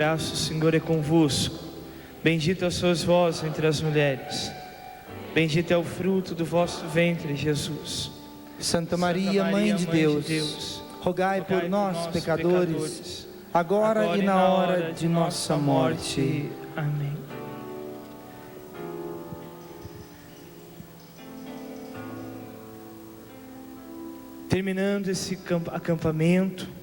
Graça, o Senhor é convosco. Bendita sois vós entre as mulheres. Bendito é o fruto do vosso ventre, Jesus. Santa Maria, Mãe de Deus, rogai por nós, pecadores, agora e na hora de nossa morte. Amém. Terminando esse acampamento,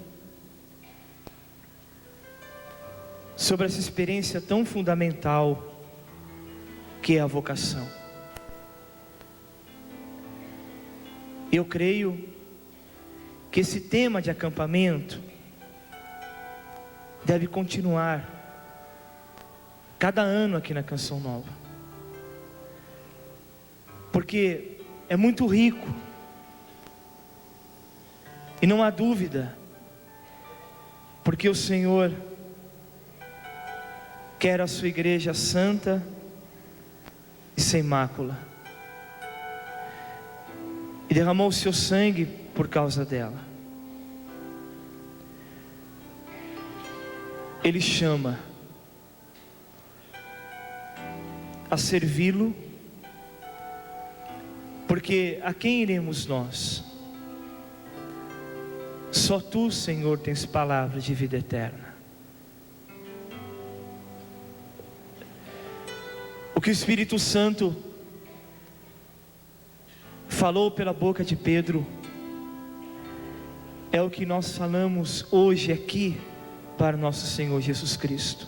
sobre essa experiência tão fundamental que é a vocação. Eu creio que esse tema de acampamento deve continuar cada ano aqui na Canção Nova, porque é muito rico, e não há dúvida, porque o Senhor quer a sua igreja santa e sem mácula, e derramou o seu sangue por causa dela. Ele chama a servi-lo, porque a quem iremos nós? Só tu, Senhor, tens palavras de vida eterna. O que o Espírito Santo falou pela boca de Pedro é o que nós falamos hoje aqui para nosso Senhor Jesus Cristo.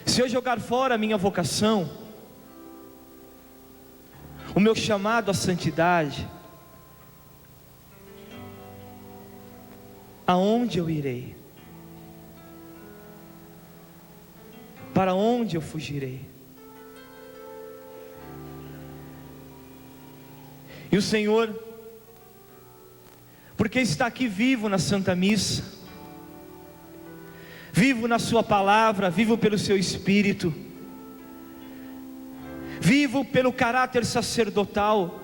Se eu jogar fora a minha vocação, o meu chamado à santidade, aonde eu irei? Para onde eu fugirei? E o Senhor, porque está aqui vivo na Santa Missa, vivo na sua palavra, vivo pelo seu Espírito, vivo pelo caráter sacerdotal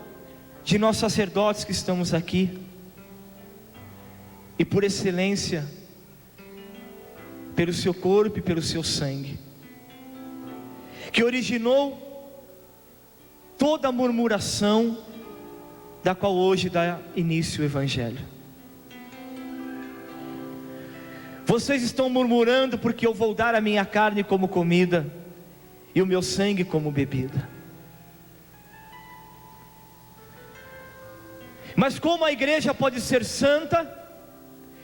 de nós sacerdotes que estamos aqui, e por excelência, pelo seu corpo e pelo seu sangue, que originou toda a murmuração da qual hoje dá início o Evangelho. Vocês estão murmurando porque eu vou dar a minha carne como comida e o meu sangue como bebida. Mas como a igreja pode ser santa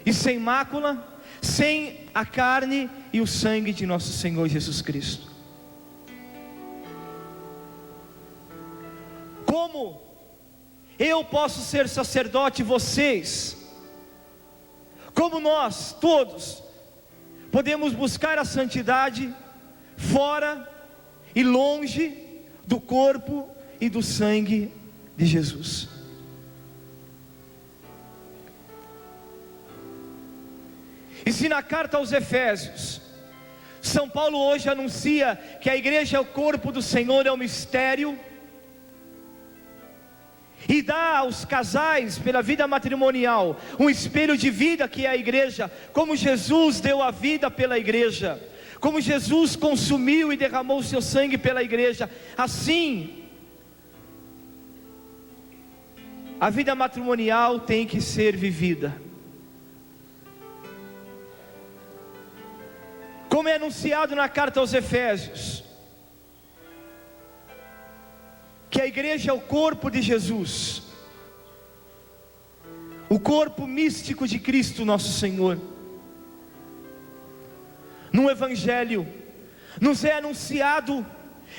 e sem mácula, sem a carne e o sangue de nosso Senhor Jesus Cristo? Como eu posso ser sacerdote, vocês, como nós todos podemos buscar a santidade fora e longe do corpo e do sangue de Jesus? E se na carta aos Efésios, São Paulo hoje anuncia que a igreja é o corpo do Senhor, é o mistério, e dá aos casais, pela vida matrimonial, um espelho de vida que é a igreja, como Jesus deu a vida pela igreja, como Jesus consumiu e derramou o seu sangue pela igreja, assim, a vida matrimonial tem que ser vivida. Como é anunciado na carta aos Efésios, que a igreja é o corpo de Jesus, o corpo místico de Cristo nosso Senhor. No Evangelho nos é anunciado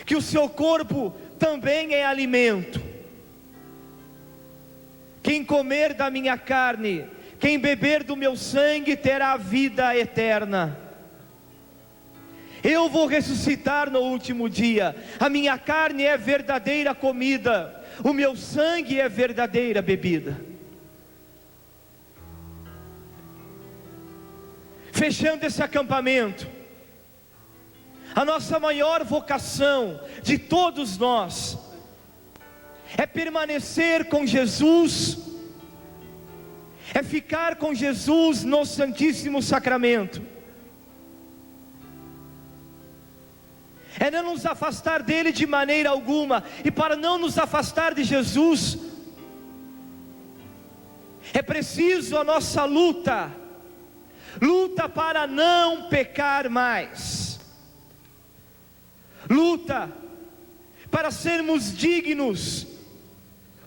que o seu corpo também é alimento. Quem comer da minha carne, quem beber do meu sangue terá vida eterna. Eu vou ressuscitar no último dia. A minha carne é verdadeira comida, o meu sangue é verdadeira bebida. Fechando esse acampamento, a nossa maior vocação de todos nós é permanecer com Jesus, é ficar com Jesus no Santíssimo Sacramento, é não nos afastar dele de maneira alguma. E para não nos afastar de Jesus, é preciso a nossa luta para não pecar mais, luta para sermos dignos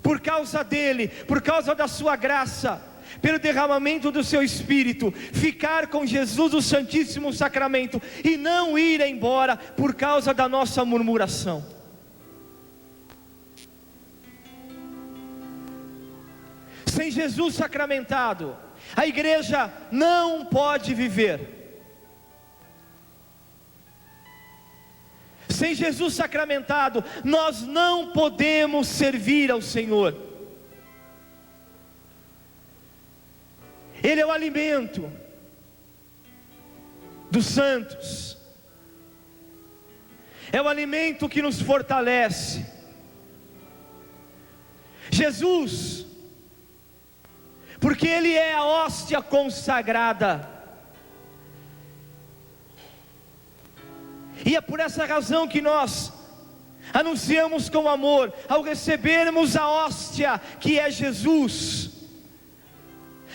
por causa dele, por causa da sua graça, pelo derramamento do seu Espírito, ficar com Jesus no Santíssimo Sacramento e não ir embora por causa da nossa murmuração. Sem Jesus sacramentado, a igreja não pode viver. Sem Jesus sacramentado, nós não podemos servir ao Senhor. Ele é o alimento dos santos, é o alimento que nos fortalece. Jesus, porque Ele é a hóstia consagrada, e é por essa razão que nós anunciamos com amor, ao recebermos a hóstia que é Jesus,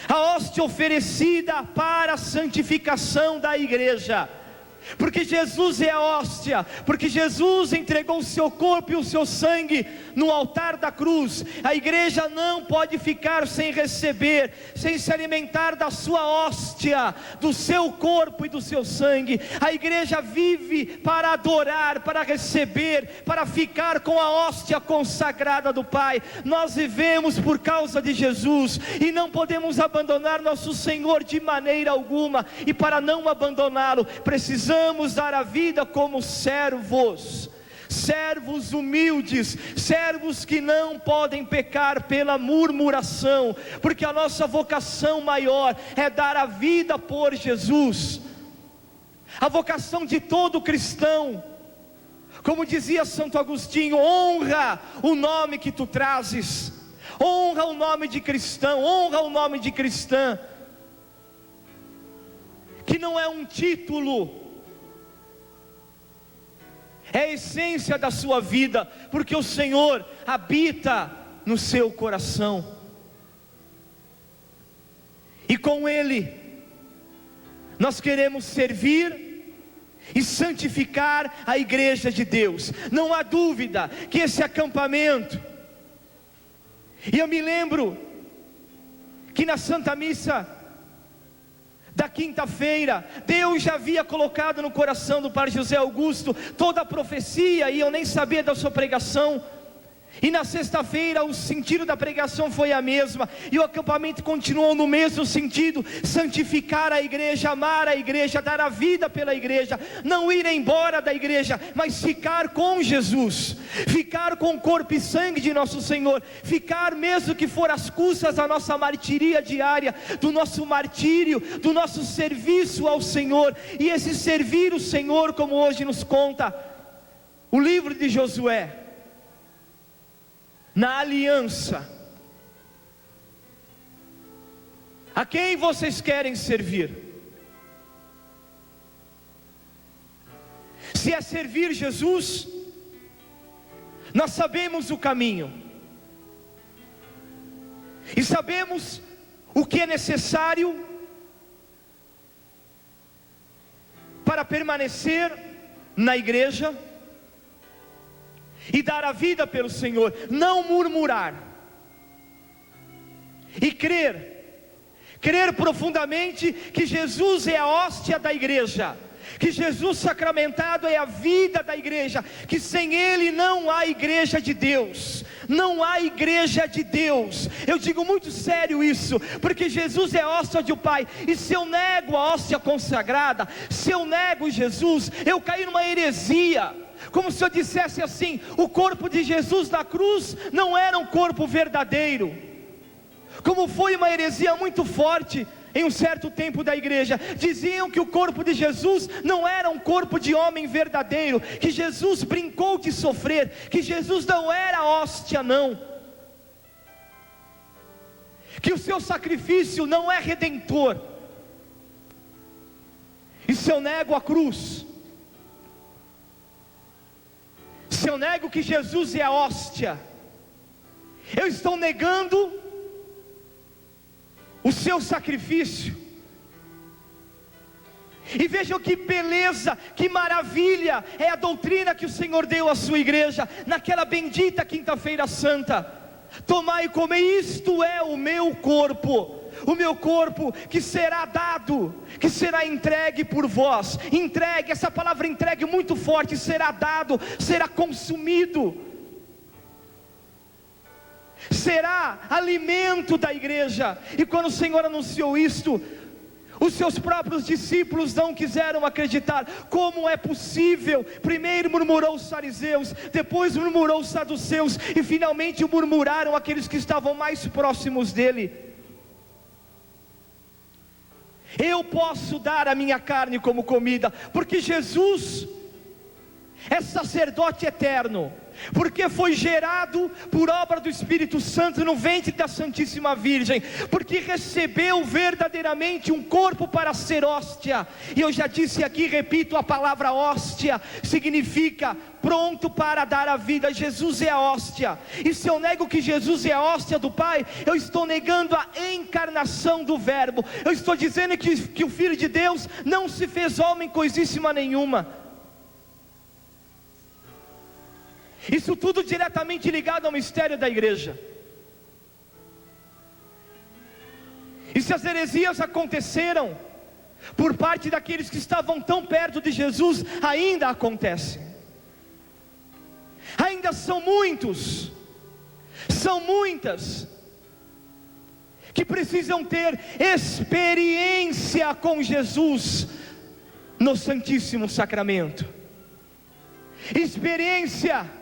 a hóstia oferecida para a santificação da igreja, porque Jesus é a hóstia, porque Jesus entregou o seu corpo e o seu sangue no altar da cruz. A igreja não pode ficar sem receber, sem se alimentar da sua hóstia, do seu corpo e do seu sangue. A igreja vive para adorar, para receber, para ficar com a hóstia consagrada do Pai. Nós vivemos por causa de Jesus e não podemos abandonar nosso Senhor de maneira alguma. E para não abandoná-lo, precisamos dar a vida como servos humildes, servos que não podem pecar pela murmuração, porque a nossa vocação maior é dar a vida por Jesus. A vocação de todo cristão, como dizia Santo Agostinho, honra o nome que tu trazes, honra o nome de cristão, honra o nome de cristã, que não é um título, é a essência da sua vida, porque o Senhor habita no seu coração, e com Ele nós queremos servir e santificar a igreja de Deus. Não há dúvida que esse acampamento, e eu me lembro que na Santa Missa da quinta-feira, Deus já havia colocado no coração do Padre José Augusto toda a profecia, e eu nem sabia da sua pregação. E na sexta-feira o sentido da pregação foi a mesma, e o acampamento continuou no mesmo sentido: santificar a igreja, amar a igreja, dar a vida pela igreja, não ir embora da igreja, mas ficar com Jesus, ficar com o corpo e sangue de nosso Senhor, ficar mesmo que for às custas da nossa martiria diária, do nosso martírio, do nosso serviço ao Senhor. E esse servir o Senhor, como hoje nos conta o livro de Josué, na aliança, a quem vocês querem servir? Se é servir Jesus, nós sabemos o caminho, e sabemos o que é necessário para permanecer na igreja e dar a vida pelo Senhor. Não murmurar, e crer profundamente que Jesus é a hóstia da igreja, que Jesus sacramentado é a vida da igreja, que sem Ele não há igreja de Deus, não há igreja de Deus. Eu digo muito sério isso, porque Jesus é a hóstia do Pai, e se eu nego a hóstia consagrada, se eu nego Jesus, eu caí numa heresia, como se eu dissesse assim: o corpo de Jesus na cruz não era um corpo verdadeiro, como foi uma heresia muito forte em um certo tempo da igreja. Diziam que o corpo de Jesus não era um corpo de homem verdadeiro, que Jesus brincou de sofrer, que Jesus não era hóstia não, que o seu sacrifício não é redentor, e se eu nego a cruz, se eu nego que Jesus é a hóstia, eu estou negando o seu sacrifício. E vejam que beleza, que maravilha é a doutrina que o Senhor deu à sua igreja, naquela bendita quinta-feira santa: tomai e comei, isto é o meu corpo que será dado, que será entregue por vós. Entregue, essa palavra entregue muito forte, será dado, será consumido, será alimento da igreja. E quando o Senhor anunciou isto, os seus próprios discípulos não quiseram acreditar. Como é possível? Primeiro murmurou os fariseus, depois murmurou os saduceus, e finalmente murmuraram aqueles que estavam mais próximos dele. Eu posso dar a minha carne como comida, porque Jesus é sacerdote eterno, porque foi gerado por obra do Espírito Santo no ventre da Santíssima Virgem, porque recebeu verdadeiramente um corpo para ser hóstia. E eu já disse aqui, repito, a palavra hóstia significa pronto para dar a vida. Jesus é a hóstia, e se eu nego que Jesus é a hóstia do Pai, eu estou negando a encarnação do Verbo. Eu estou dizendo que o Filho de Deus não se fez homem coisíssima nenhuma. Isso tudo diretamente ligado ao mistério da igreja. E se as heresias aconteceram por parte daqueles que estavam tão perto de Jesus, ainda acontecem. Ainda são muitos, são muitas, que precisam ter experiência com Jesus no Santíssimo Sacramento. Experiência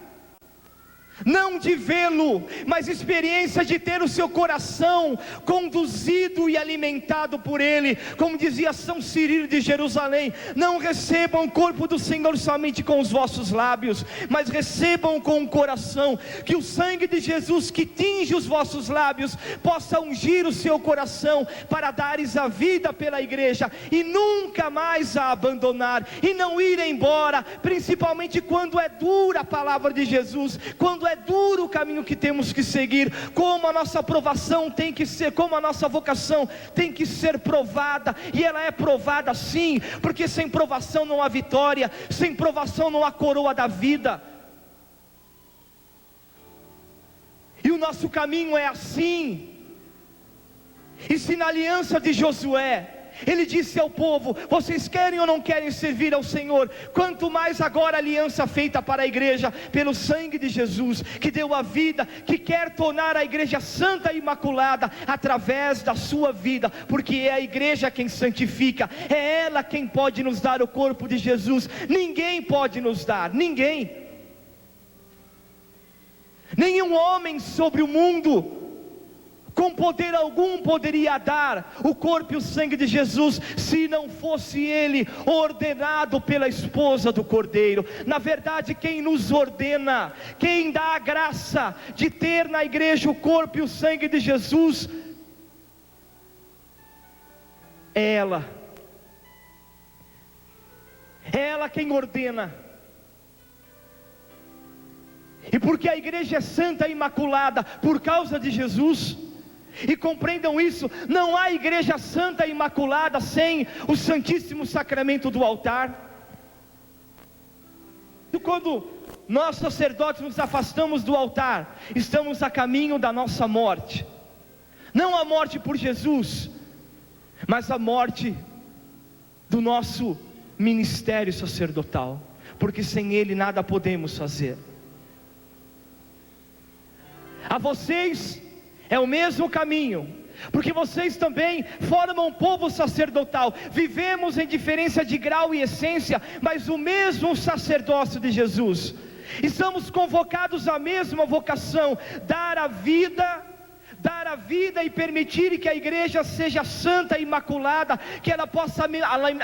não de vê-lo, mas experiência de ter o seu coração conduzido e alimentado por Ele. Como dizia São Cirilo de Jerusalém: não recebam o corpo do Senhor somente com os vossos lábios, mas recebam com o coração. Que o sangue de Jesus que tinge os vossos lábios possa ungir o seu coração, para dares a vida pela igreja e nunca mais a abandonar, e não ir embora, principalmente quando é dura a palavra de Jesus, quando é duro o caminho que temos que seguir, como a nossa aprovação tem que ser, como a nossa vocação tem que ser provada. E ela é provada sim, porque sem provação não há vitória, sem provação não há coroa da vida. E o nosso caminho é assim. E se na aliança de Josué ele disse ao povo: vocês querem ou não querem servir ao Senhor? Quanto mais agora a aliança feita para a igreja, pelo sangue de Jesus, que deu a vida, que quer tornar a igreja santa e imaculada, através da sua vida, porque é a igreja quem santifica, é ela quem pode nos dar o corpo de Jesus. Ninguém pode nos dar, ninguém, nenhum homem sobre o mundo com poder algum poderia dar o corpo e o sangue de Jesus, se não fosse Ele ordenado pela esposa do Cordeiro. Na verdade, quem nos ordena, quem dá a graça de ter na igreja o corpo e o sangue de Jesus, é ela. É ela quem ordena. E porque a igreja é santa e imaculada por causa de Jesus, e compreendam isso, não há igreja santa e imaculada sem o Santíssimo Sacramento do altar. E quando nós sacerdotes nos afastamos do altar, estamos a caminho da nossa morte. Não a morte por Jesus, mas a morte do nosso ministério sacerdotal, porque sem Ele nada podemos fazer. A vocês é o mesmo caminho, porque vocês também formam um povo sacerdotal. Vivemos em diferença de grau e essência, mas o mesmo sacerdócio de Jesus. Estamos convocados à mesma vocação: dar a vida e permitir que a igreja seja santa e imaculada, que ela possa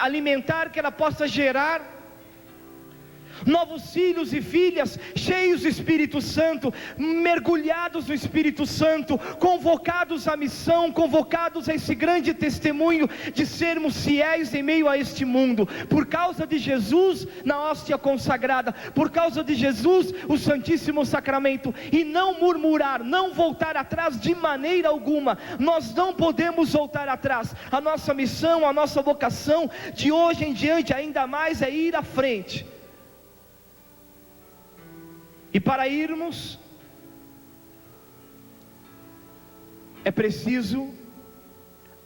alimentar, que ela possa gerar. novos filhos e filhas, cheios do Espírito Santo, mergulhados no Espírito Santo, convocados à missão, convocados a esse grande testemunho de sermos fiéis em meio a este mundo, por causa de Jesus na hóstia consagrada, por causa de Jesus, o Santíssimo Sacramento, e não murmurar, não voltar atrás de maneira alguma. Nós não podemos voltar atrás. A nossa missão, a nossa vocação, de hoje em diante ainda mais, é ir à frente. E para irmos, é preciso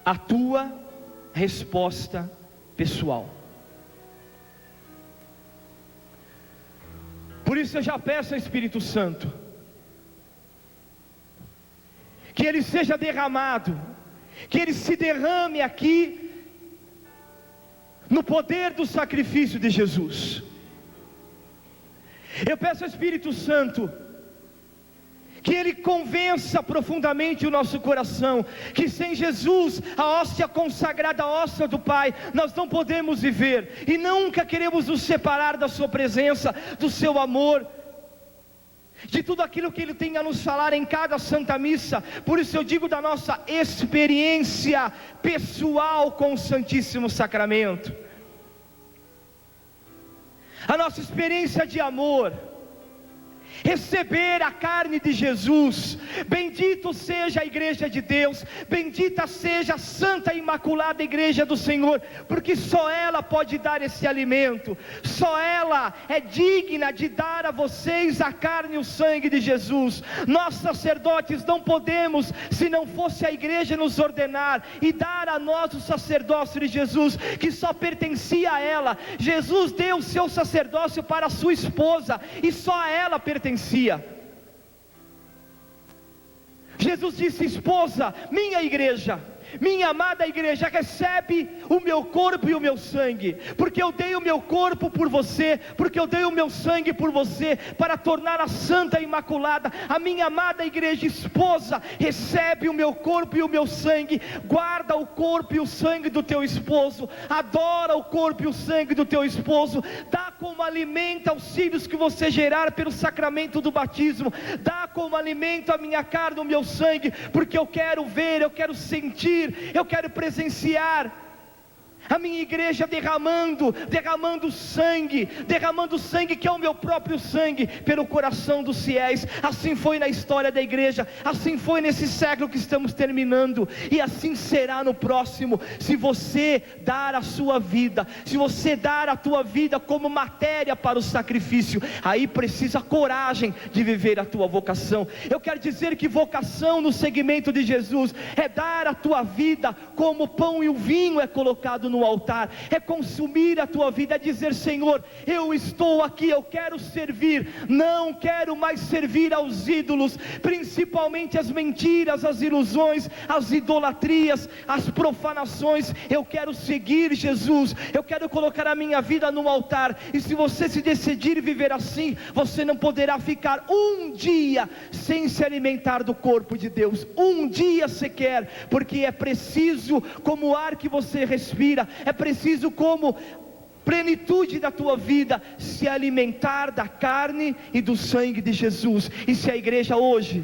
a tua resposta pessoal. Por isso eu já peço ao Espírito Santo, que Ele seja derramado, que Ele se derrame aqui, no poder do sacrifício de Jesus. Eu peço ao Espírito Santo, que Ele convença profundamente o nosso coração, que sem Jesus, a hóstia consagrada, a hóstia do Pai, nós não podemos viver, e nunca queremos nos separar da sua presença, do seu amor, de tudo aquilo que Ele tem a nos falar em cada Santa Missa. Por isso eu digo da nossa experiência pessoal com o Santíssimo Sacramento, a nossa experiência de amor, receber a carne de Jesus. Bendito seja a igreja de Deus, bendita seja a Santa e Imaculada Igreja do Senhor, porque só ela pode dar esse alimento, só ela é digna de dar a vocês a carne e o sangue de Jesus. Nós sacerdotes não podemos, se não fosse a igreja nos ordenar e dar a nós o sacerdócio de Jesus, que só pertencia a ela. Jesus deu o seu sacerdócio para a sua esposa, e só a ela pertencia. Jesus disse: esposa, minha igreja, minha amada igreja, recebe o meu corpo e o meu sangue, porque eu dei o meu corpo por você, porque eu dei o meu sangue por você, para tornar a Santa e Imaculada. A minha amada igreja, esposa, recebe o meu corpo e o meu sangue, guarda o corpo e o sangue do teu esposo, adora o corpo e o sangue do teu esposo, dá como alimento aos filhos que você gerar pelo sacramento do batismo, dá como alimento a minha carne, o meu sangue, porque eu quero ver, eu quero sentir, eu quero presenciar a minha igreja derramando sangue que é o meu próprio sangue, pelo coração dos fiéis. Assim foi na história da igreja, assim foi nesse século que estamos terminando, e assim será no próximo. Se você dar a sua vida, se você dar a tua vida como matéria para o sacrifício, aí precisa coragem de viver a tua vocação. Eu quero dizer que vocação no seguimento de Jesus é dar a tua vida como o pão e o vinho é colocado no altar, é consumir a tua vida, é dizer: Senhor, eu estou aqui, eu quero servir, não quero mais servir aos ídolos, principalmente as mentiras, as ilusões, as idolatrias, as profanações. Eu quero seguir Jesus, eu quero colocar a minha vida no altar. E se você se decidir viver assim, você não poderá ficar um dia sem se alimentar do corpo de Deus, um dia sequer, porque é preciso, como o ar que você respira, é preciso, como plenitude da tua vida, se alimentar da carne e do sangue de Jesus. E se a igreja hoje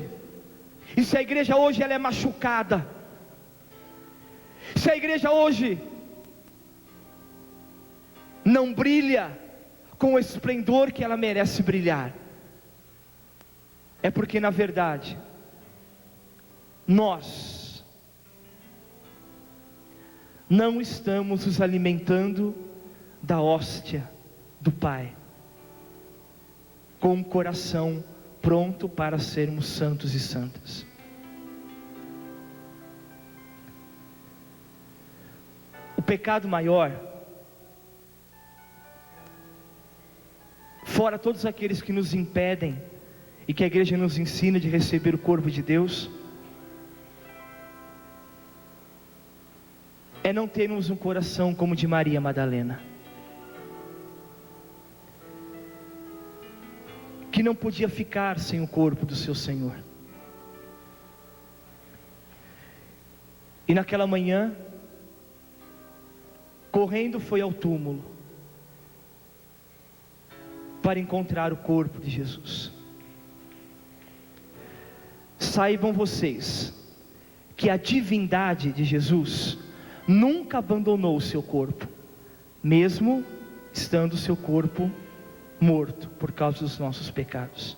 ela é machucada, se a igreja hoje não brilha com o esplendor que ela merece brilhar, é porque na verdade nós não estamos nos alimentando da hóstia do Pai, com o coração pronto para sermos santos e santas. O pecado maior, fora todos aqueles que nos impedem e que a igreja nos ensina de receber o corpo de Deus, é não termos um coração como o de Maria Madalena, que não podia ficar sem o corpo do seu Senhor. E naquela manhã, correndo foi ao túmulo, para encontrar o corpo de Jesus. Saibam vocês que a divindade de Jesus nunca abandonou o seu corpo, mesmo estando o seu corpo morto por causa dos nossos pecados.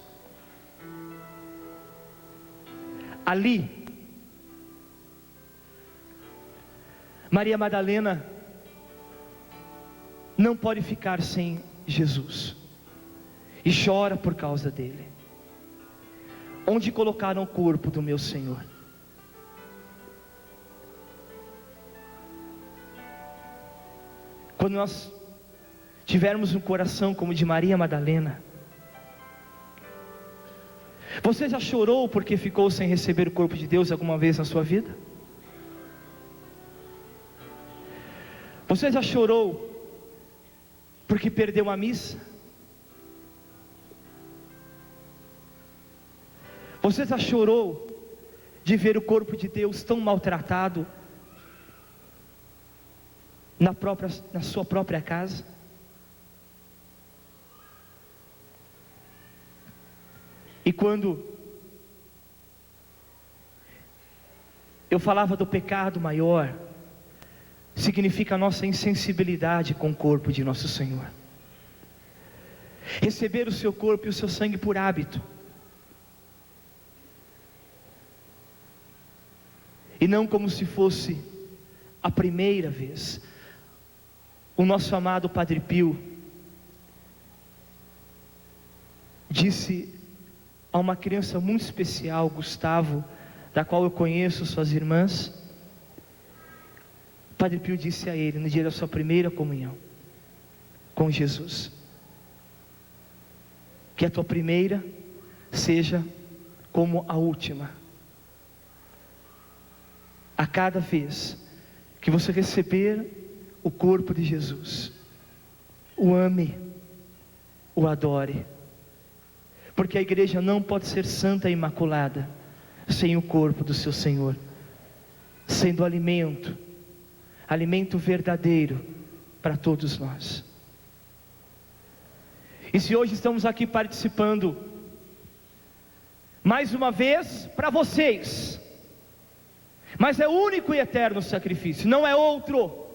Ali, Maria Madalena não pode ficar sem Jesus e chora por causa dele. Onde colocaram o corpo do meu Senhor? Quando nós tivermos um coração como o de Maria Madalena, você já chorou porque ficou sem receber o corpo de Deus alguma vez na sua vida? Você já chorou porque perdeu uma missa? Você já chorou de ver o corpo de Deus tão maltratado na sua própria casa? E quando eu falava do pecado maior, significa a nossa insensibilidade com o corpo de nosso Senhor. Receber o seu corpo e o seu sangue por hábito, e não como se fosse a primeira vez. O nosso amado Padre Pio disse a uma criança muito especial, Gustavo, da qual eu conheço suas irmãs. Padre Pio disse a ele, no dia da sua primeira comunhão com Jesus, que a tua primeira seja como a última. A cada vez que você receber o corpo de Jesus, o ame, o adore, porque a igreja não pode ser santa e imaculada sem o corpo do seu Senhor, sendo alimento verdadeiro para todos nós. E se hoje estamos aqui participando, mais uma vez, para vocês, mas é o único e eterno sacrifício, não é outro.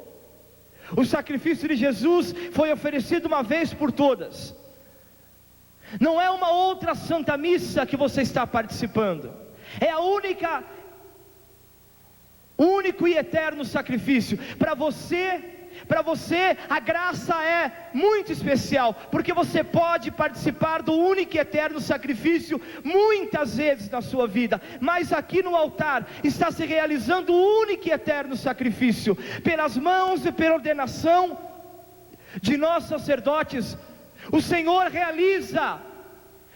O sacrifício de Jesus foi oferecido uma vez por todas. Não é uma outra Santa Missa que você está participando, é a único e eterno sacrifício. Para você a graça é muito especial, porque você pode participar do único e eterno sacrifício muitas vezes na sua vida, mas aqui no altar está se realizando o único e eterno sacrifício, pelas mãos e pela ordenação de nós sacerdotes. O Senhor realiza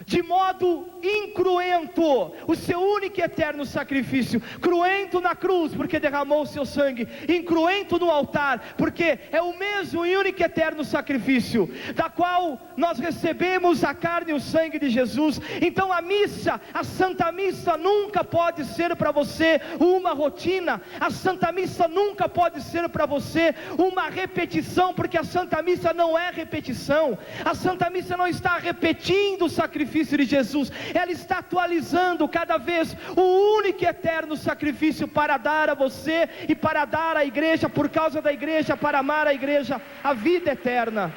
de modo incruento o seu único e eterno sacrifício, cruento na cruz, porque derramou o seu sangue, incruento no altar, porque é o mesmo e único e eterno sacrifício, da qual nós recebemos a carne e o sangue de Jesus. Então a missa, a Santa Missa nunca pode ser para você uma rotina, a Santa Missa nunca pode ser para você uma repetição, porque a Santa Missa não é repetição, a Santa Missa não está repetindo o sacrifício de Jesus, ela está atualizando cada vez o único e eterno sacrifício para dar a você e para dar à igreja, por causa da igreja, para amar a igreja, a vida eterna.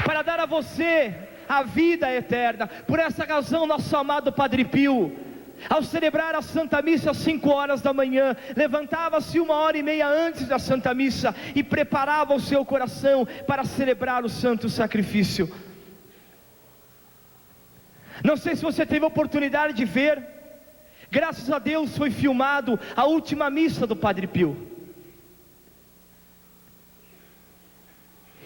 Para dar a você a vida eterna. Por essa razão, nosso amado Padre Pio, ao celebrar a Santa Missa às 5 horas da manhã, levantava-se 1h30 antes da Santa Missa e preparava o seu coração para celebrar o santo sacrifício. Não sei se você teve a oportunidade de ver, graças a Deus foi filmado a última missa do Padre Pio.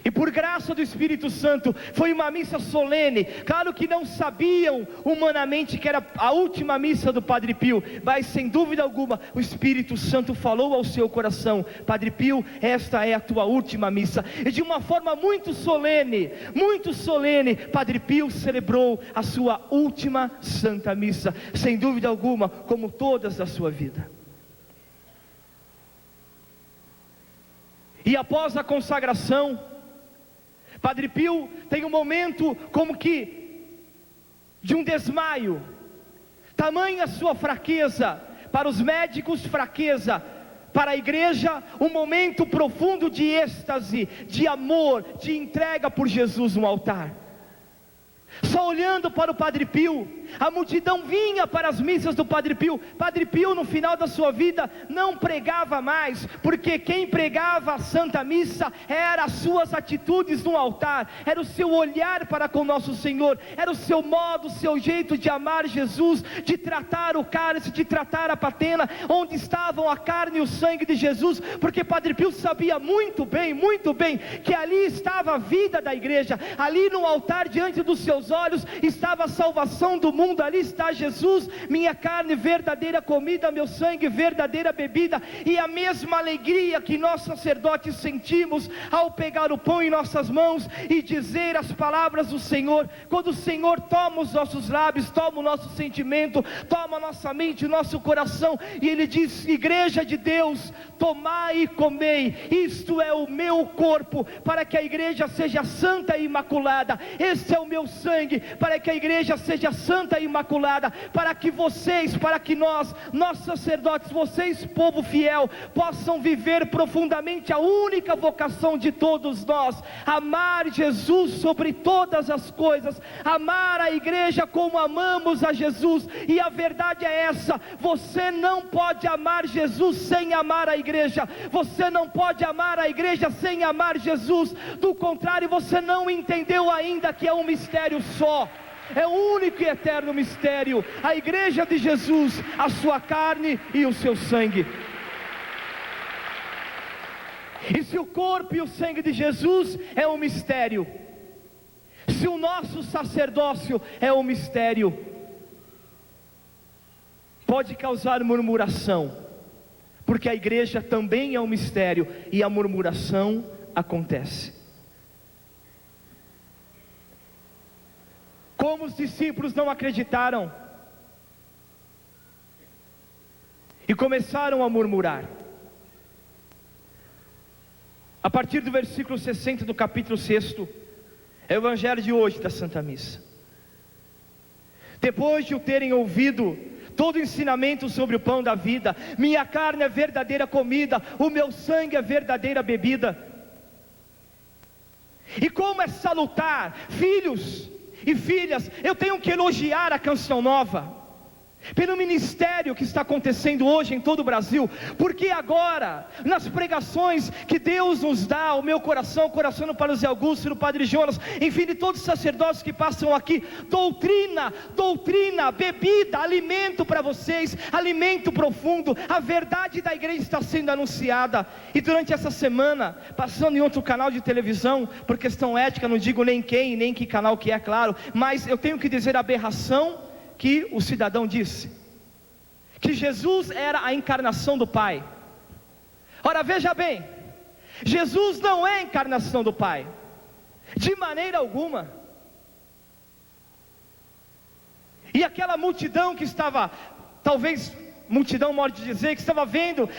E por graça do Espírito Santo, foi uma missa solene. Claro que não sabiam humanamente que era a última missa do Padre Pio, mas sem dúvida alguma, o Espírito Santo falou ao seu coração: Padre Pio, esta é a tua última missa. E de uma forma muito solene, Padre Pio celebrou a sua última Santa Missa, sem dúvida alguma, como todas da sua vida. E após a consagração, Padre Pio tem um momento como que de um desmaio, tamanha sua fraqueza, para os médicos fraqueza, para a igreja um momento profundo de êxtase, de amor, de entrega por Jesus no altar. Só olhando para o Padre Pio, a multidão vinha para as missas do Padre Pio. Padre Pio, no final da sua vida, não pregava mais, porque quem pregava a Santa Missa eram as suas atitudes no altar, era o seu olhar para com nosso Senhor, era o seu modo, o seu jeito de amar Jesus, de tratar o cálice, de tratar a patena, onde estavam a carne e o sangue de Jesus, porque Padre Pio sabia muito bem, que ali estava a vida da igreja, ali no altar diante dos seus olhos estava a salvação do mundo, ali está Jesus, minha carne verdadeira comida, meu sangue verdadeira bebida. E a mesma alegria que nós sacerdotes sentimos ao pegar o pão em nossas mãos e dizer as palavras do Senhor, quando o Senhor toma os nossos lábios, toma o nosso sentimento, toma a nossa mente, o nosso coração, e Ele diz: igreja de Deus, tomai e comei, isto é o meu corpo, para que a igreja seja santa e imaculada, este é o meu sangue, para que a igreja seja santa e imaculada, para que vocês, para que nós sacerdotes, vocês povo fiel, possam viver profundamente a única vocação de todos nós, amar Jesus sobre todas as coisas, amar a igreja como amamos a Jesus. E a verdade é essa: você não pode amar Jesus sem amar a igreja, você não pode amar a igreja sem amar Jesus, do contrário você não entendeu ainda que é um mistério só, é o único e eterno mistério, a igreja de Jesus, a sua carne e o seu sangue. E se o corpo e o sangue de Jesus é um mistério, se o nosso sacerdócio é um mistério, pode causar murmuração, porque a igreja também é um mistério, e a murmuração acontece. Como os discípulos não acreditaram e começaram a murmurar. A partir do versículo 60 do capítulo 6, é o evangelho de hoje da Santa Missa. Depois de o terem ouvido todo o ensinamento sobre o pão da vida, minha carne é verdadeira comida, o meu sangue é verdadeira bebida. E como é salutar, filhos e filhas, eu tenho que elogiar a Canção Nova pelo ministério que está acontecendo hoje em todo o Brasil, porque agora, nas pregações que Deus nos dá, o meu coração, o coração do Padre Zé Augusto, do Padre Jonas, enfim, de todos os sacerdotes que passam aqui, doutrina, bebida, alimento para vocês, alimento profundo, a verdade da igreja está sendo anunciada. E durante essa semana, passando em outro canal de televisão, por questão ética, não digo nem quem, nem que canal que é, claro, mas eu tenho que dizer a aberração que o cidadão disse, que Jesus era a encarnação do Pai. Ora, veja bem, Jesus não é a encarnação do Pai, de maneira alguma. E aquela multidão que estava, talvez multidão, modo de dizer, que estava vendo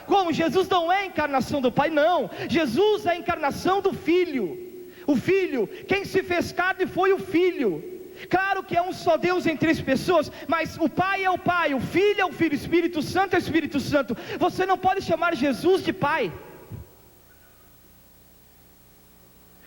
como Jesus não é a encarnação do Pai, não, Jesus é a encarnação do Filho. O Filho, quem se fez carne foi o Filho. Claro que é um só Deus em três pessoas, mas o Pai é o Pai, o Filho é o Filho, o Espírito Santo é o Espírito Santo. Você não pode chamar Jesus de Pai.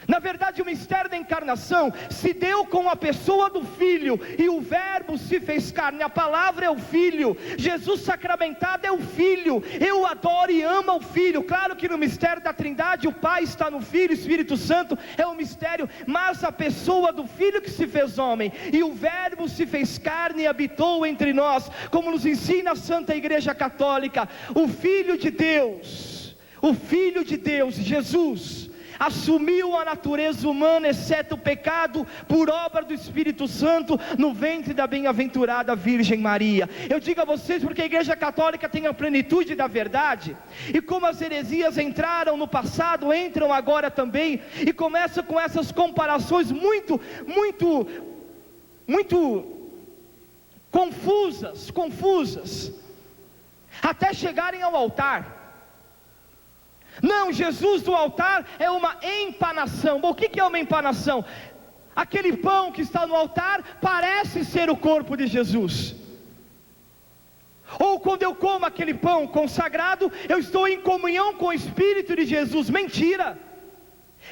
Na verdade, o mistério da encarnação se deu com a pessoa do Filho, e o Verbo se fez carne, a palavra é o Filho, Jesus sacramentado é o Filho, eu adoro e amo o Filho. Claro que no mistério da Trindade o Pai está no Filho, o Espírito Santo é um mistério, mas a pessoa do Filho que se fez homem, e o Verbo se fez carne e habitou entre nós, como nos ensina a Santa Igreja Católica, o Filho de Deus, Jesus, assumiu a natureza humana, exceto o pecado, por obra do Espírito Santo, no ventre da bem-aventurada Virgem Maria. Eu digo a vocês porque a Igreja Católica tem a plenitude da verdade, e como as heresias entraram no passado, entram agora também, e começam com essas comparações muito confusas, até chegarem ao altar. Não, Jesus do altar é uma empanação. Bom, o que é uma empanação? Aquele pão que está no altar parece ser o corpo de Jesus. Ou quando eu como aquele pão consagrado, eu estou em comunhão com o Espírito de Jesus. Mentira!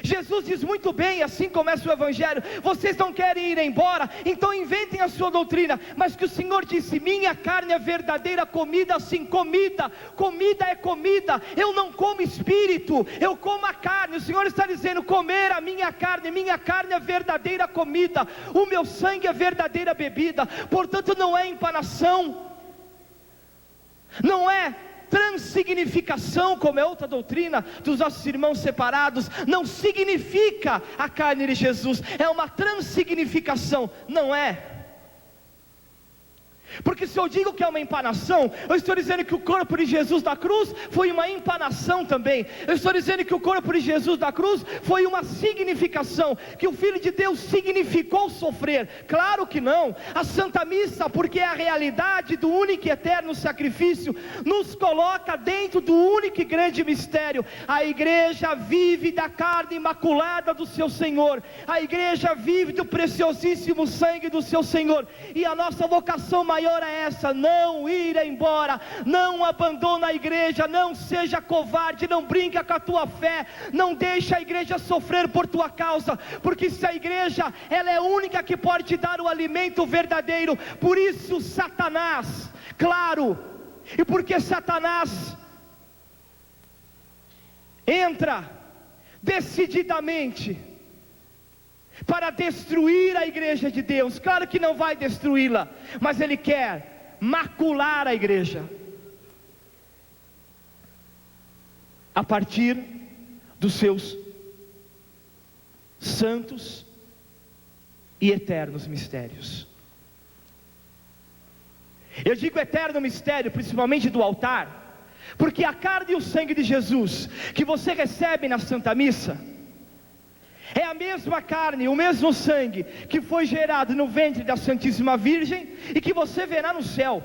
Jesus diz muito bem, assim começa o Evangelho: vocês não querem ir embora, então inventem a sua doutrina. Mas que o Senhor disse: minha carne é verdadeira comida. Sim, comida é comida. Eu não como espírito, eu como a carne. O Senhor está dizendo: comer a minha carne é verdadeira comida, o meu sangue é verdadeira bebida. Portanto não é empanação, não é transsignificação, como é outra doutrina dos nossos irmãos separados. Não significa a carne de Jesus, é uma transsignificação, não é? Porque se eu digo que é uma empanação, eu estou dizendo que o corpo de Jesus da cruz foi uma empanação também. Eu estou dizendo que o corpo de Jesus da cruz foi uma significação, que o Filho de Deus significou sofrer. Claro que não. A Santa Missa, porque é a realidade do único e eterno sacrifício, nos coloca dentro do único e grande mistério. A igreja vive da carne imaculada do seu Senhor, a igreja vive do preciosíssimo sangue do seu Senhor, e a nossa vocação maior é essa: não ir embora, não abandona a igreja, não seja covarde, não brinca com a tua fé, não deixa a igreja sofrer por tua causa, porque se a igreja, ela é a única que pode te dar o alimento verdadeiro. Por isso Satanás, claro, e porque Satanás entra decididamente para destruir a igreja de Deus. Claro que não vai destruí-la, mas ele quer macular a igreja, a partir dos seus santos e eternos mistérios. Eu digo eterno mistério, principalmente do altar, porque a carne e o sangue de Jesus que você recebe na Santa Missa é a mesma carne, o mesmo sangue que foi gerado no ventre da Santíssima Virgem e que você verá no céu.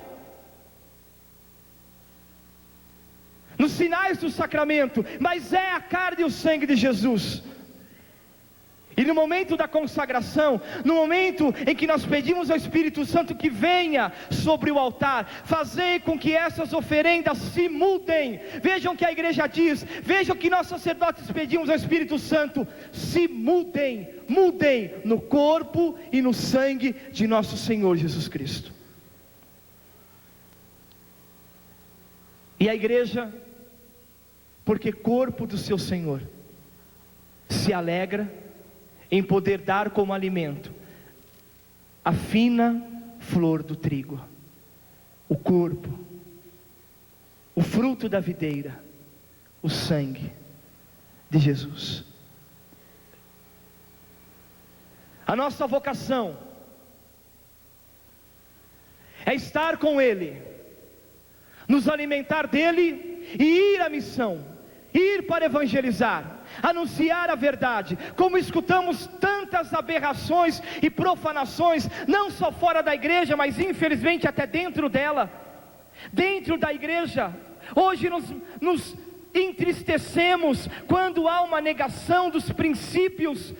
Nos sinais do sacramento, mas é a carne e o sangue de Jesus. E no momento da consagração, no momento em que nós pedimos ao Espírito Santo que venha sobre o altar, fazer com que essas oferendas se mudem. Vejam o que a igreja diz, vejam o que nós sacerdotes pedimos ao Espírito Santo: se mudem, mudem no corpo e no sangue de nosso Senhor Jesus Cristo. E a igreja, porque corpo do seu Senhor, se alegra em poder dar como alimento a fina flor do trigo, o corpo, o fruto da videira, o sangue de Jesus. A nossa vocação é estar com Ele, nos alimentar dEle e ir à missão, ir para evangelizar, anunciar a verdade. Como escutamos tantas aberrações e profanações, não só fora da igreja, mas infelizmente até dentro dela, dentro da igreja. Hoje nos entristecemos quando há uma negação dos princípios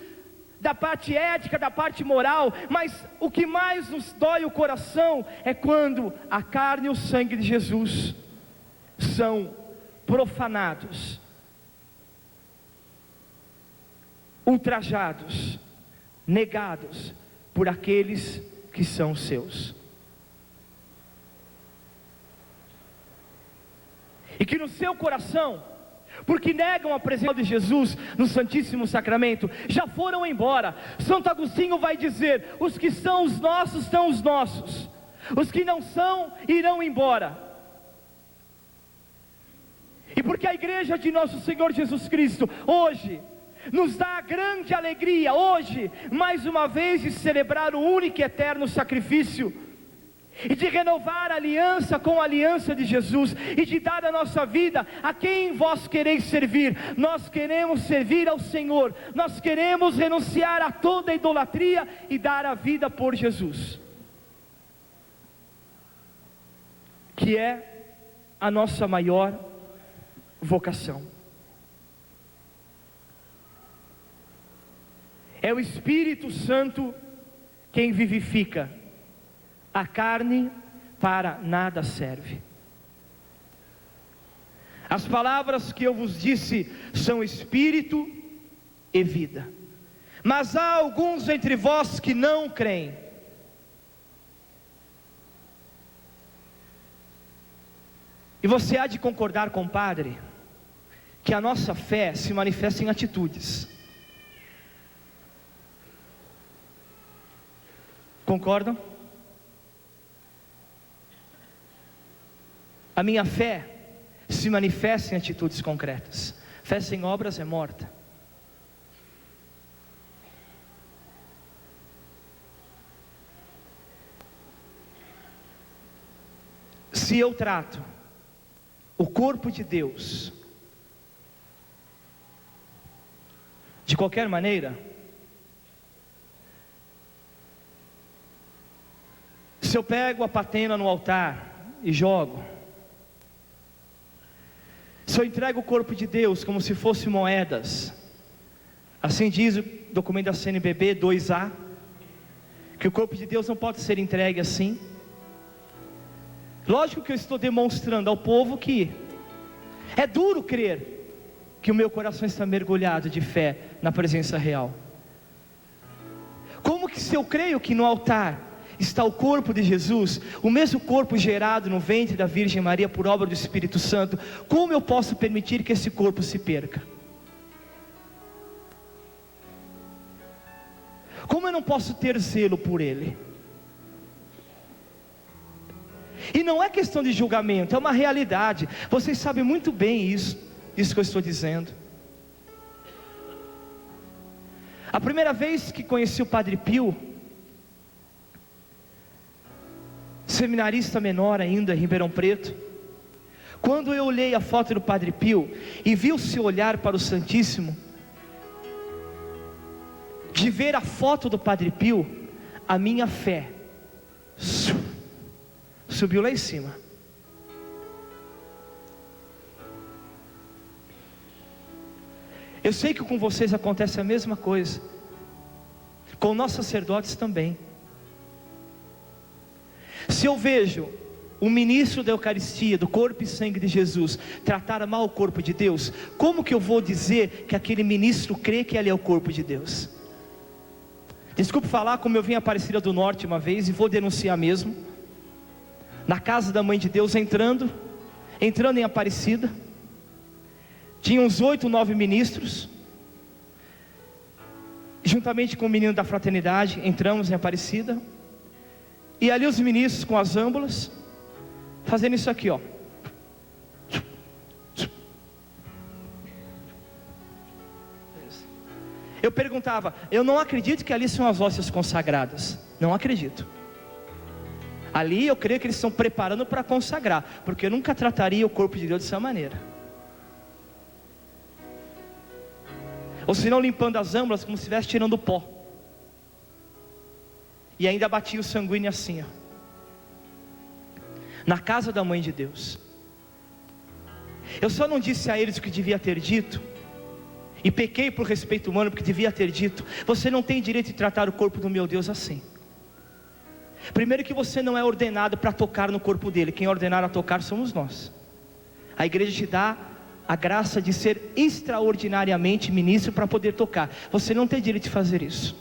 da parte ética, da parte moral, mas o que mais nos dói o coração é quando a carne e o sangue de Jesus são profanados, ultrajados, negados por aqueles que são seus. E que no seu coração, porque negam a presença de Jesus no Santíssimo Sacramento, já foram embora. Santo Agostinho vai dizer: os que são os nossos, os que não são irão embora. E porque a igreja de nosso Senhor Jesus Cristo hoje nos dá a grande alegria, hoje, mais uma vez, de celebrar o único e eterno sacrifício, e de renovar a aliança com a aliança de Jesus, e de dar a nossa vida a quem vós quereis servir. Nós queremos servir ao Senhor, nós queremos renunciar a toda idolatria e dar a vida por Jesus, que é a nossa maior vocação. É o Espírito Santo quem vivifica. A carne para nada serve. As palavras que eu vos disse são espírito e vida. Mas há alguns entre vós que não creem. E você há de concordar com o padre que a nossa fé se manifesta em atitudes. Concordam? A minha fé se manifesta em atitudes concretas. Fé sem obras é morta. Se eu trato o corpo de Deus de qualquer maneira, se eu pego a patena no altar e jogo, se eu entrego o corpo de Deus como se fosse moedas, assim diz o documento da CNBB 2A, que o corpo de Deus não pode ser entregue assim. Lógico que eu estou demonstrando ao povo que é duro crer que o meu coração está mergulhado de fé na presença real. Como que se eu creio que no altar está o corpo de Jesus, o mesmo corpo gerado no ventre da Virgem Maria por obra do Espírito Santo, como eu posso permitir que esse corpo se perca? Como eu não posso ter zelo por ele? E não é questão de julgamento, é uma realidade. Vocês sabem muito bem isso que eu estou dizendo. A primeira vez que conheci o Padre Pio, seminarista menor ainda em Ribeirão Preto, quando eu olhei a foto do Padre Pio e vi o seu olhar para o Santíssimo, de ver a foto do Padre Pio, a minha fé subiu lá em cima. Eu sei que com vocês acontece a mesma coisa, com nossos sacerdotes também. Se eu vejo um ministro da Eucaristia, do corpo e sangue de Jesus, tratar mal o corpo de Deus, como que eu vou dizer que aquele ministro crê que ele é o corpo de Deus? Desculpe falar, como eu vim a Aparecida do Norte uma vez, e vou denunciar mesmo, na casa da Mãe de Deus, entrando em Aparecida, tinha uns 8, 9 ministros, juntamente com o menino da fraternidade, entramos em Aparecida, e ali os ministros com as âmbulas, fazendo isso aqui, ó. Eu perguntava, eu não acredito que ali são as hóstias consagradas, não acredito. Ali eu creio que eles estão preparando para consagrar, porque eu nunca trataria o corpo de Deus dessa maneira. Ou se não, limpando as âmbulas como se estivesse tirando o pó, e ainda batia o sanguíneo assim, ó, na casa da Mãe de Deus. Eu só não disse a eles o que devia ter dito, e pequei por respeito humano, porque devia ter dito: você não tem direito de tratar o corpo do meu Deus assim. Primeiro que você não é ordenado para tocar no corpo dele, quem é ordenado a tocar somos nós. A igreja te dá a graça de ser extraordinariamente ministro para poder tocar, você não tem direito de fazer isso.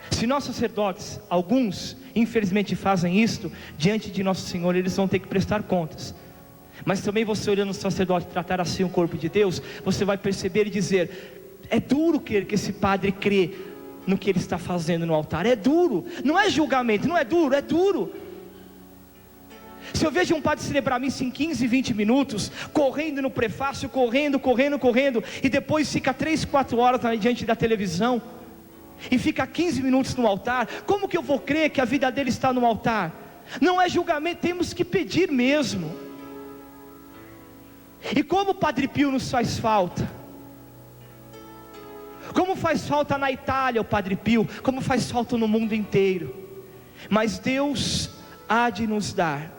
Se nossos sacerdotes, alguns infelizmente fazem isto, diante de Nosso Senhor eles vão ter que prestar contas. Mas também você olhando o sacerdote tratar assim o corpo de Deus, você vai perceber e dizer: é duro crer que esse padre crê no que ele está fazendo no altar. É duro, não é julgamento, não é duro, é duro. Se eu vejo um padre celebrar a missa em 15, 20 minutos, correndo no prefácio, correndo, e depois fica 3, 4 horas diante da televisão, e fica 15 minutos no altar, como que eu vou crer que a vida dele está no altar? Não é julgamento, temos que pedir mesmo. E como o Padre Pio nos faz falta, como faz falta na Itália o Padre Pio, como faz falta no mundo inteiro. Mas Deus há de nos dar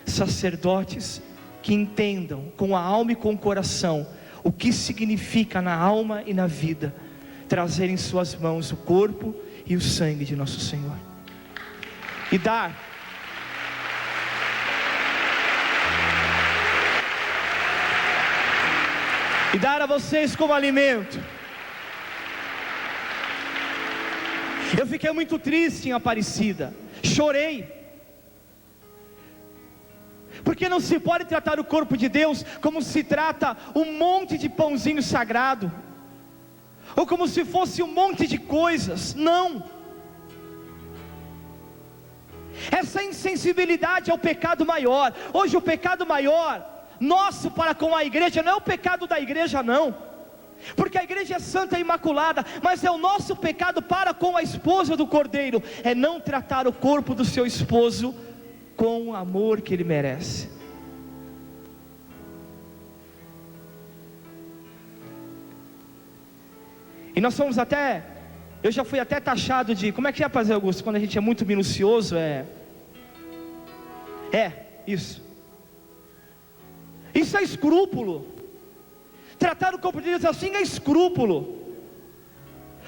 sacerdotes que entendam com a alma e com o coração o que significa na alma e na vida trazer em suas mãos o corpo e o sangue de nosso Senhor, e dar a vocês como alimento. Eu fiquei muito triste em Aparecida, chorei, porque não se pode tratar o corpo de Deus como se trata um monte de pãozinho sagrado, ou como se fosse um monte de coisas. Não, essa insensibilidade é o pecado maior. Hoje o pecado maior nosso para com a igreja não é o pecado da igreja, não, porque a igreja é santa e imaculada, mas é o nosso pecado para com a esposa do Cordeiro, é não tratar o corpo do seu esposo com o amor que ele merece. E nós somos até, eu já fui até taxado de, como é que é, Pastor Augusto, quando a gente é muito minucioso, isso é escrúpulo. Tratar o corpo de Deus assim é escrúpulo,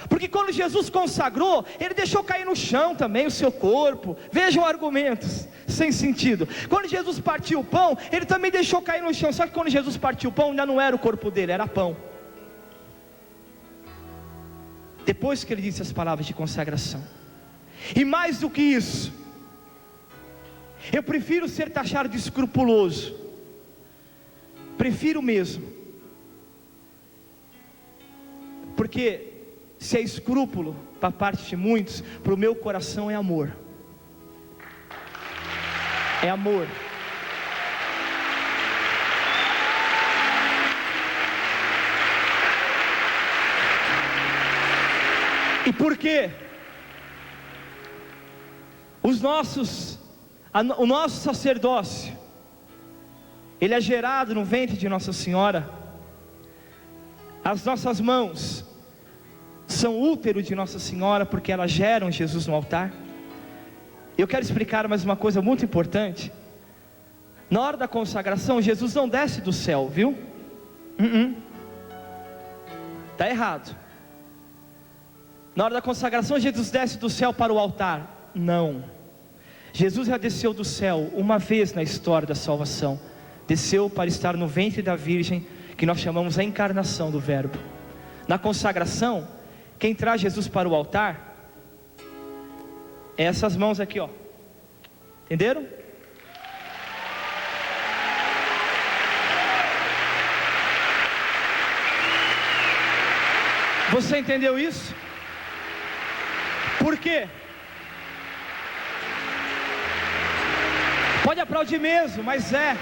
porque quando Jesus consagrou, Ele deixou cair no chão também o seu corpo. Vejam argumentos sem sentido. Quando Jesus partiu o pão, Ele também deixou cair no chão. Só que quando Jesus partiu o pão, ainda não era o corpo dele, era pão. Depois que Ele disse as palavras de consagração. E mais do que isso, eu prefiro ser taxado de escrupuloso, prefiro mesmo, porque se é escrúpulo para parte de muitos, para o meu coração é amor. É amor. E por quê? O nosso sacerdócio, ele é gerado no ventre de Nossa Senhora. As nossas mãos são útero de Nossa Senhora, porque elas geram Jesus no altar. Eu quero explicar mais uma coisa muito importante. Na hora da consagração, Jesus não desce do céu, viu? Está errado. Na hora da consagração, Jesus desce do céu para o altar. Não, Jesus já desceu do céu uma vez na história da salvação. Desceu para estar no ventre da Virgem, que nós chamamos a encarnação do Verbo. Na consagração, quem traz Jesus para o altar é essas mãos aqui, ó. Entenderam? Você entendeu isso? Por quê? Pode aplaudir mesmo, mas é.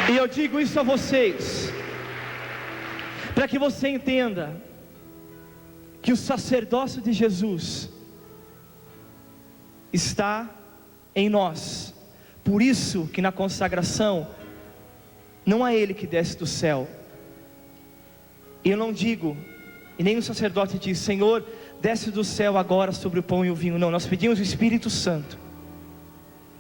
E eu digo isso a vocês, para que você entenda que o sacerdócio de Jesus está em nós. Por isso que na consagração não é Ele que desce do céu. E eu não digo, e nem o sacerdote diz: Senhor, desce do céu agora sobre o pão e o vinho. Não, nós pedimos o Espírito Santo.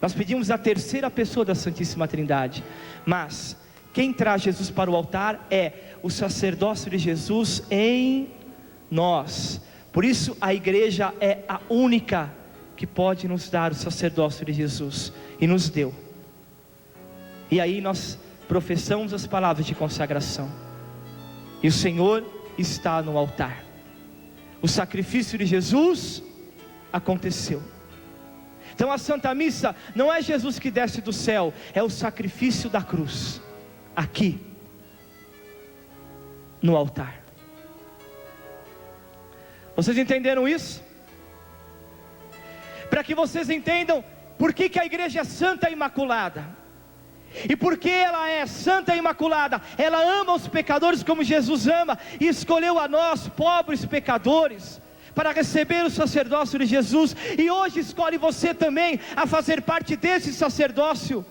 Nós pedimos a terceira pessoa da Santíssima Trindade. Mas quem traz Jesus para o altar é o sacerdócio de Jesus em nós. Por isso a igreja é a única que pode nos dar o sacerdócio de Jesus, e nos deu. E aí nós professamos as palavras de consagração, e o Senhor está no altar. O sacrifício de Jesus aconteceu. Então a Santa Missa não é Jesus que desce do céu, é o sacrifício da cruz, aqui, no altar. Vocês entenderam isso? Para que vocês entendam por que a igreja é santa e imaculada. E porque ela é santa e imaculada, ela ama os pecadores como Jesus ama, e escolheu a nós, pobres pecadores, para receber o sacerdócio de Jesus, e hoje escolhe você também a fazer parte desse sacerdócio,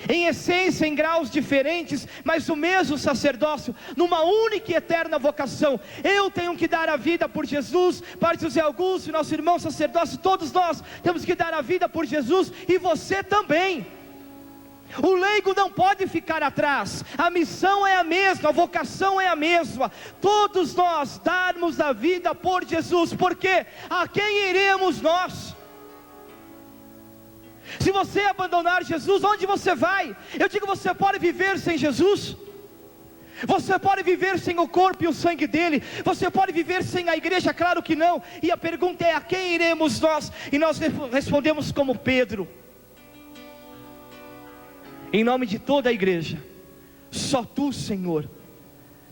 em essência, em graus diferentes, mas o mesmo sacerdócio, numa única e eterna vocação. Eu tenho que dar a vida por Jesus, Padre José Augusto, nosso irmão sacerdócio, todos nós temos que dar a vida por Jesus, e você também. O leigo não pode ficar atrás, a missão é a mesma, a vocação é a mesma, todos nós darmos a vida por Jesus, porque a quem iremos nós? Se você abandonar Jesus, onde você vai? Eu digo, você pode viver sem Jesus? Você pode viver sem o corpo e o sangue dele? Você pode viver sem a igreja? Claro que não. E a pergunta é, a quem iremos nós? E nós respondemos como Pedro, em nome de toda a igreja: só tu, Senhor,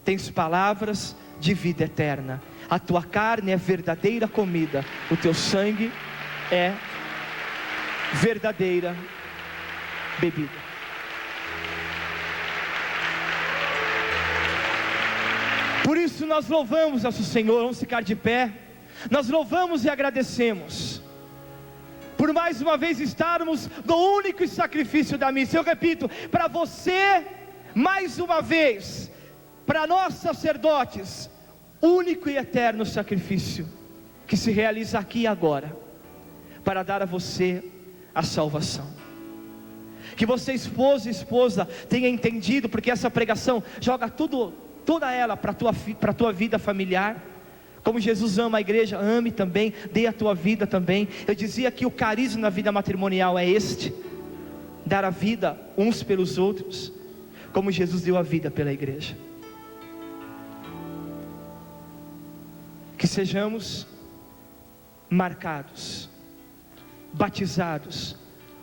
tens palavras de vida eterna. A tua carne é verdadeira comida, o teu sangue é verdadeira bebida. Por isso nós louvamos nosso Senhor. Vamos ficar de pé. Nós louvamos e agradecemos por mais uma vez estarmos no único sacrifício da missa. Eu repito, para você, mais uma vez, para nós sacerdotes, único e eterno sacrifício que se realiza aqui e agora, para dar a você a salvação. Que você, esposo e esposa, tenha entendido, porque essa pregação joga toda ela para a tua vida familiar. Como Jesus ama a igreja, ame também, dê a tua vida também. Eu dizia que o carisma na vida matrimonial é este: dar a vida uns pelos outros, como Jesus deu a vida pela igreja. Que sejamos marcados, batizados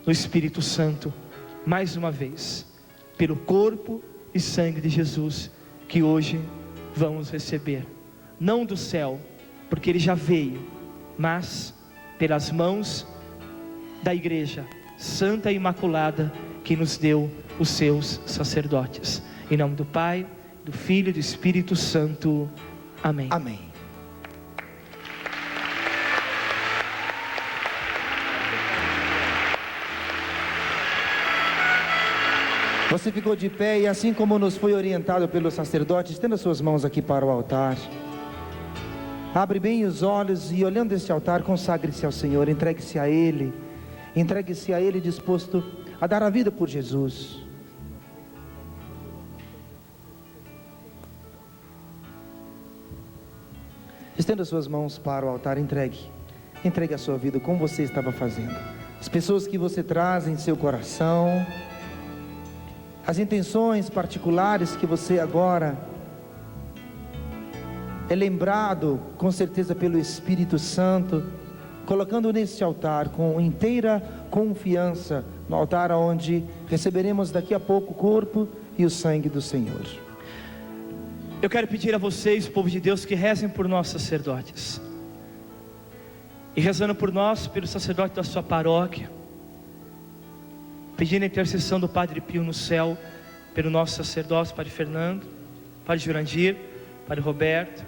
no Espírito Santo, mais uma vez, pelo corpo e sangue de Jesus, que hoje vamos receber, não do céu, porque ele já veio, mas pelas mãos da igreja santa e imaculada, que nos deu os seus sacerdotes. Em nome do Pai, do Filho e do Espírito Santo. Amém. Amém. Você ficou de pé e, assim como nos foi orientado pelos sacerdotes, estenda suas mãos aqui para o altar. Abre bem os olhos e, olhando este altar, consagre-se ao Senhor, entregue-se a Ele disposto a dar a vida por Jesus. Estenda suas mãos para o altar, entregue a sua vida como você estava fazendo. As pessoas que você traz em seu coração, as intenções particulares que você agora é lembrado, com certeza pelo Espírito Santo, colocando neste altar com inteira confiança, no altar onde receberemos daqui a pouco o corpo e o sangue do Senhor. Eu quero pedir a vocês, povo de Deus, que rezem por nós sacerdotes, e rezando por nós, pelo sacerdote da sua paróquia, pedindo a intercessão do Padre Pio no céu, pelo nosso sacerdócio, Padre Fernando, Padre Jurandir, Padre Roberto,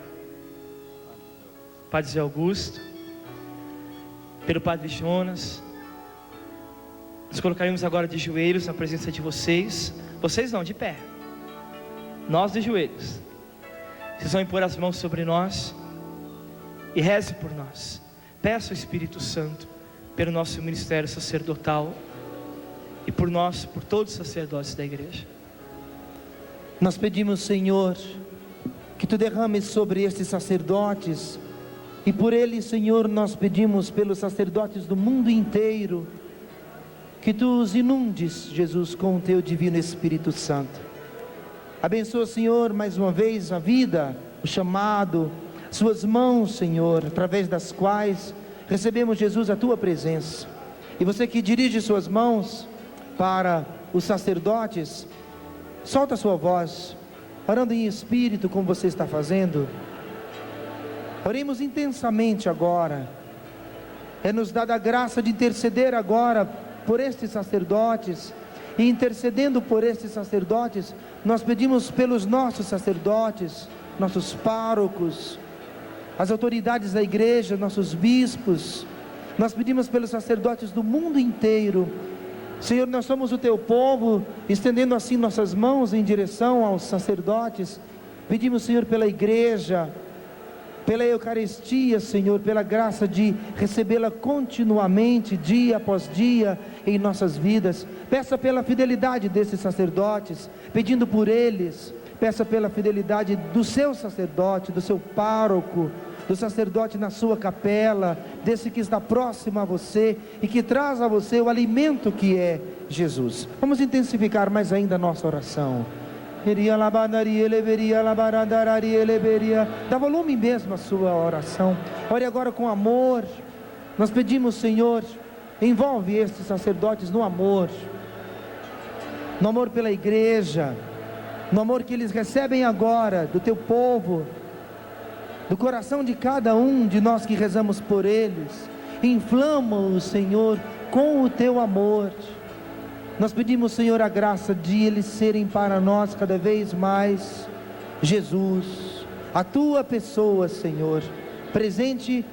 Padre Zé Augusto, pelo Padre Jonas. Nos colocaremos agora de joelhos na presença de vocês. Vocês não, de pé. Nós de joelhos. Vocês vão impor as mãos sobre nós e reze por nós. Peça ao Espírito Santo pelo nosso ministério sacerdotal e por nós, por todos os sacerdotes da igreja. Nós pedimos, Senhor, que Tu derrames sobre estes sacerdotes, e por eles, Senhor, nós pedimos pelos sacerdotes do mundo inteiro, que Tu os inundes, Jesus, com o Teu divino Espírito Santo. Abençoa, Senhor, mais uma vez a vida, o chamado, Suas mãos, Senhor, através das quais recebemos, Jesus, a Tua presença. E você que dirige suas mãos para os sacerdotes, solta a sua voz, orando em espírito, como você está fazendo. Oremos intensamente agora. É nos dada a graça de interceder agora por estes sacerdotes, e intercedendo por estes sacerdotes, nós pedimos pelos nossos sacerdotes, nossos párocos, as autoridades da igreja, nossos bispos. Nós pedimos pelos sacerdotes do mundo inteiro. Senhor, nós somos o teu povo, estendendo assim nossas mãos em direção aos sacerdotes. Pedimos, Senhor, pela igreja, pela Eucaristia, Senhor, pela graça de recebê-la continuamente, dia após dia, em nossas vidas. Peça pela fidelidade desses sacerdotes, pedindo por eles. Peça pela fidelidade do seu sacerdote, do seu pároco, do sacerdote na sua capela, desse que está próximo a você e que traz a você o alimento que é Jesus. Vamos intensificar mais ainda a nossa oração. Dá volume mesmo à sua oração. Ore agora com amor. Nós pedimos, Senhor, envolve estes sacerdotes no amor pela igreja, no amor que eles recebem agora do teu povo, do coração de cada um de nós que rezamos por eles. Inflama-os, Senhor, com o teu amor. Nós pedimos, Senhor, a graça de eles serem para nós cada vez mais Jesus, a tua pessoa, Senhor, presente